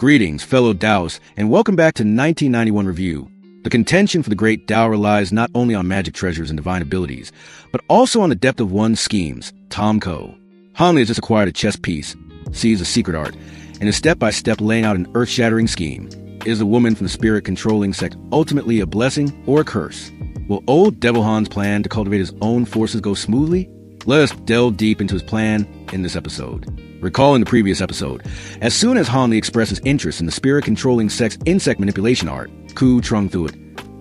Greetings, fellow Taoists, and welcome back to 1991 Review. The contention for the great Tao relies not only on magic treasures and divine abilities, but also on the depth of one's schemes, Tom Ko. Hanli has just acquired a chess piece, sees a secret art, and is step-by-step laying out an earth-shattering scheme. Is the woman from the spirit-controlling sect ultimately a blessing or a curse? Will old Devil Han's plan to cultivate his own forces go smoothly? Let us delve deep into his plan in this episode. Recall in the previous episode, as soon as Hanli expresses interest in the spirit-controlling sect's insect manipulation art, Ku Trung Thuit,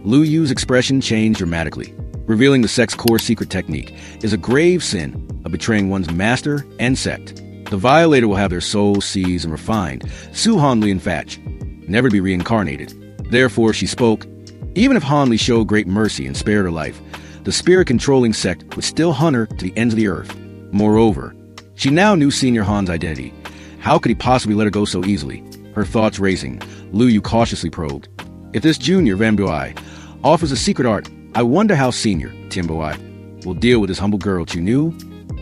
Lu Yu's expression changed dramatically. Revealing the sect's core secret technique is a grave sin of betraying one's master and sect. The violator will have their souls seized and refined, Su Hanli and Fatch, never to be reincarnated. Therefore, she spoke. Even if Hanli showed great mercy and spared her life, the spirit-controlling sect would still hunt her to the ends of the earth. Moreover, she now knew Senior Han's identity. How could he possibly let her go so easily? Her thoughts racing, Lu Yu cautiously probed. If this junior, Van Boi, offers a secret art, I wonder how Senior, Tim Boi, will deal with this humble girl Chu Nu?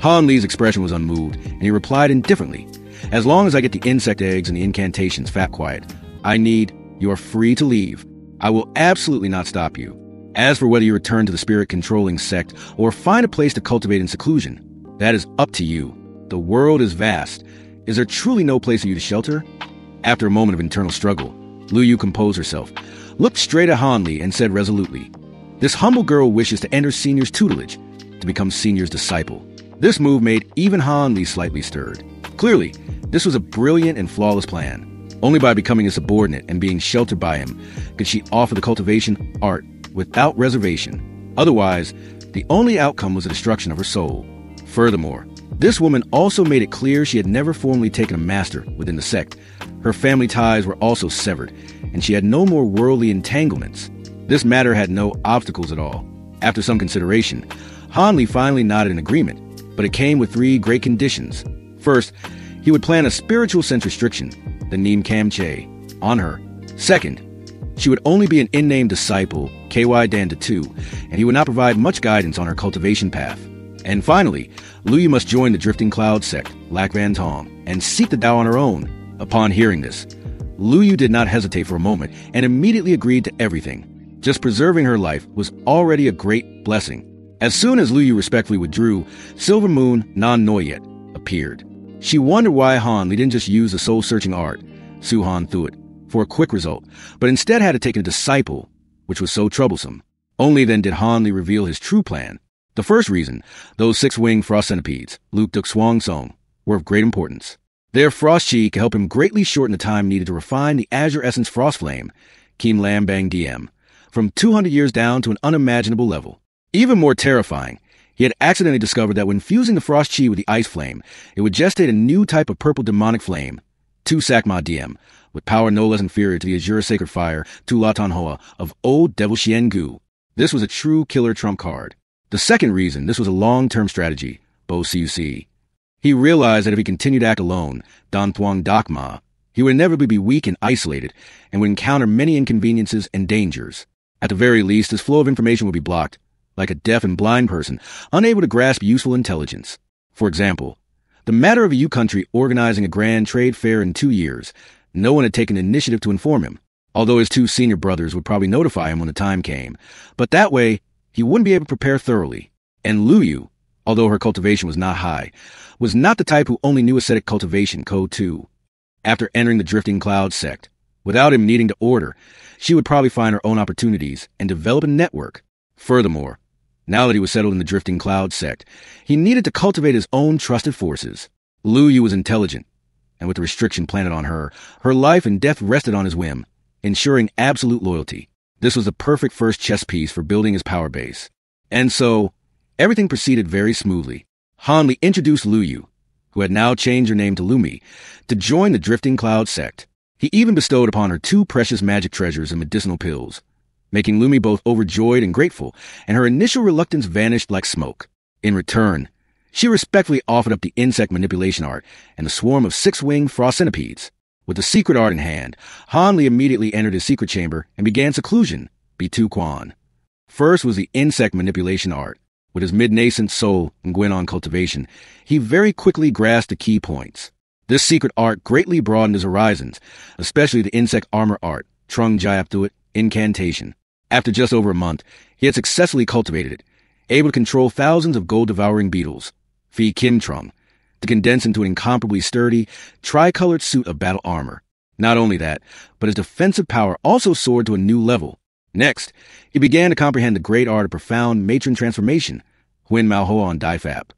Han Li's expression was unmoved, and he replied indifferently. As long as I get the insect eggs and the incantations fat quiet, you are free to leave. I will absolutely not stop you. As for whether you return to the spirit-controlling sect or find a place to cultivate in seclusion, that is up to you. The world is vast. Is there truly no place for you to shelter? After a moment of internal struggle, Lu Yu composed herself, looked straight at Hanli, and said resolutely, "This humble girl wishes to enter Senior's tutelage, to become Senior's disciple." This move made even Hanli slightly stirred. Clearly, this was a brilliant and flawless plan. Only by becoming a subordinate and being sheltered by him could she offer the cultivation art without reservation. Otherwise, the only outcome was the destruction of her soul. Furthermore, this woman also made it clear she had never formally taken a master within the sect. Her family ties were also severed, and she had no more worldly entanglements. This matter had no obstacles at all. After some consideration, Hanli finally nodded in agreement, but it came with 3 great conditions. First, he would plan a spiritual sense restriction, the Neem Kam Che, on her. Second, she would only be an in-name disciple, KY Dan 2, and he would not provide much guidance on her cultivation path. And finally, Lu Yu must join the Drifting Cloud sect, Lac Van Tong, and seek the Tao on her own. Upon hearing this, Lu Yu did not hesitate for a moment and immediately agreed to everything. Just preserving her life was already a great blessing. As soon as Lu Yu respectfully withdrew, Silver Moon Nan Noyet appeared. She wondered why Hanli didn't just use the soul-searching art, Su Han Thuit, for a quick result, but instead had to take a disciple, which was so troublesome. Only then did Hanli reveal his true plan. The first reason, those 6-winged frost centipedes, Luke Duk Swang Song, were of great importance. Their frost chi could help him greatly shorten the time needed to refine the Azure Essence Frost Flame, Kim Lam Bang DM, from 200 years down to an unimaginable level. Even more terrifying, he had accidentally discovered that when fusing the frost chi with the ice flame, it would gestate a new type of purple demonic flame, Tu Sakma DM, with power no less inferior to the Azure Sacred Fire, Tu Latan Hoa, of old Devil Xian Gu. This was a true killer trump card. The second reason this was a long-term strategy, Bo Cuc. He realized that if he continued to act alone, Dan Thuong Dak Ma, he would inevitably be weak and isolated, and would encounter many inconveniences and dangers. At the very least, his flow of information would be blocked, like a deaf and blind person, unable to grasp useful intelligence. For example, the matter of a U country organizing a grand trade fair in 2 years, no one had taken the initiative to inform him, although his 2 senior brothers would probably notify him when the time came. But that way, he wouldn't be able to prepare thoroughly. And Lu Yu, although her cultivation was not high, was not the type who only knew ascetic cultivation, Code 2. After entering the Drifting Cloud sect, without him needing to order, she would probably find her own opportunities and develop a network. Furthermore, now that he was settled in the Drifting Cloud sect, he needed to cultivate his own trusted forces. Lu Yu was intelligent, and with the restriction planted on her, her life and death rested on his whim, ensuring absolute loyalty. This was the perfect first chess piece for building his power base. And so, everything proceeded very smoothly. Hanli introduced Lu Yu, who had now changed her name to Lumi, to join the Drifting Cloud sect. He even bestowed upon her 2 precious magic treasures and medicinal pills, making Lumi both overjoyed and grateful, and her initial reluctance vanished like smoke. In return, she respectfully offered up the insect manipulation art and the swarm of 6-winged frost centipedes. With the secret art in hand, Hanli immediately entered his secret chamber and began seclusion, Bitu Quan. First was the insect manipulation art. With his mid-nascent soul and Gwen on cultivation, he very quickly grasped the key points. This secret art greatly broadened his horizons, especially the insect armor art, Trung Jayaptuit, incantation. After just over a month, he had successfully cultivated it, able to control thousands of gold-devouring beetles, Phi Kim Trung, to condense into an incomparably sturdy, tricolored suit of battle armor. Not only that, but his defensive power also soared to a new level. Next, he began to comprehend the great art of profound matron transformation, Huyen Mao Hoan Dai Fap.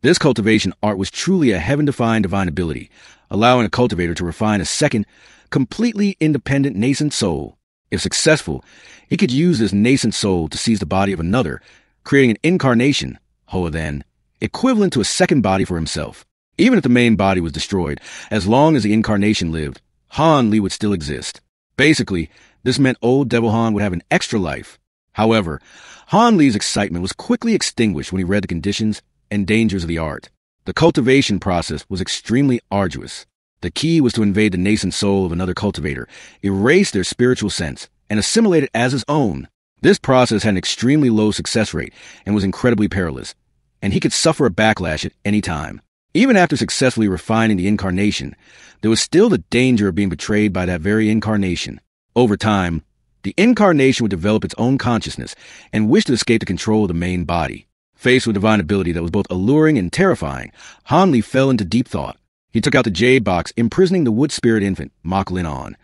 This cultivation art was truly a heaven-defying divine ability, allowing a cultivator to refine a second, completely independent nascent soul. If successful, he could use this nascent soul to seize the body of another, creating an incarnation, Hoa then, equivalent to a second body for himself. Even if the main body was destroyed, as long as the incarnation lived, Han Li would still exist. Basically, this meant old Devil Han would have an extra life. However, Han Li's excitement was quickly extinguished when he read the conditions and dangers of the art. The cultivation process was extremely arduous. The key was to invade the nascent soul of another cultivator, erase their spiritual sense, and assimilate it as his own. This process had an extremely low success rate and was incredibly perilous, and he could suffer a backlash at any time. Even after successfully refining the incarnation, there was still the danger of being betrayed by that very incarnation. Over time, the incarnation would develop its own consciousness and wish to escape the control of the main body. Faced with divine ability that was both alluring and terrifying, Han Li fell into deep thought. He took out the jade box, imprisoning the wood spirit infant, Mok Lin On.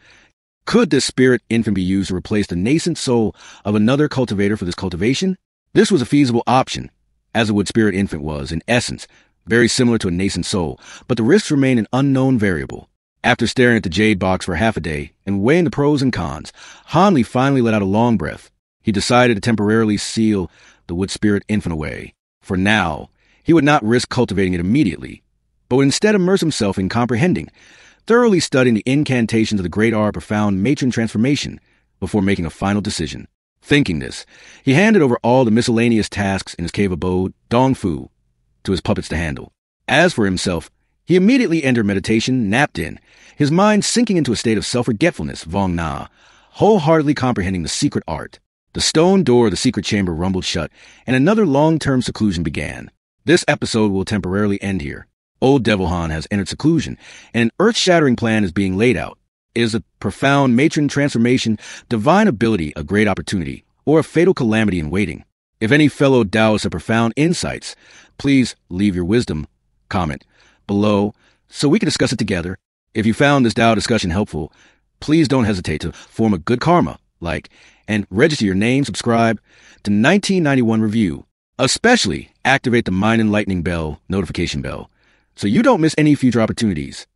Could this spirit infant be used to replace the nascent soul of another cultivator for this cultivation? This was a feasible option, as the wood spirit infant was, in essence, very similar to a nascent soul, but the risks remained an unknown variable. After staring at the jade box for half a day and weighing the pros and cons, Han Li finally let out a long breath. He decided to temporarily seal the wood spirit infant away. For now, he would not risk cultivating it immediately, but would instead immerse himself in comprehending, thoroughly studying the incantations of the great art of profound matron transformation before making a final decision. Thinking this, he handed over all the miscellaneous tasks in his cave abode, Dong Fu, to his puppets to handle. As for himself, he immediately entered meditation, napped in, his mind sinking into a state of self-forgetfulness, Vong Na, wholeheartedly comprehending the secret art. The stone door of the secret chamber rumbled shut, and another long-term seclusion began. This episode will temporarily end here. Old Devil Han has entered seclusion, and an earth-shattering plan is being laid out. Is a profound matron transformation, divine ability a great opportunity, or a fatal calamity in waiting? If any fellow Taoists have profound insights, please leave your wisdom comment below so we can discuss it together. If you found this Tao discussion helpful, please don't hesitate to form a good karma, like, and register your name, subscribe to 1991 Review. Especially activate the Mind Enlightening Bell notification bell so you don't miss any future opportunities.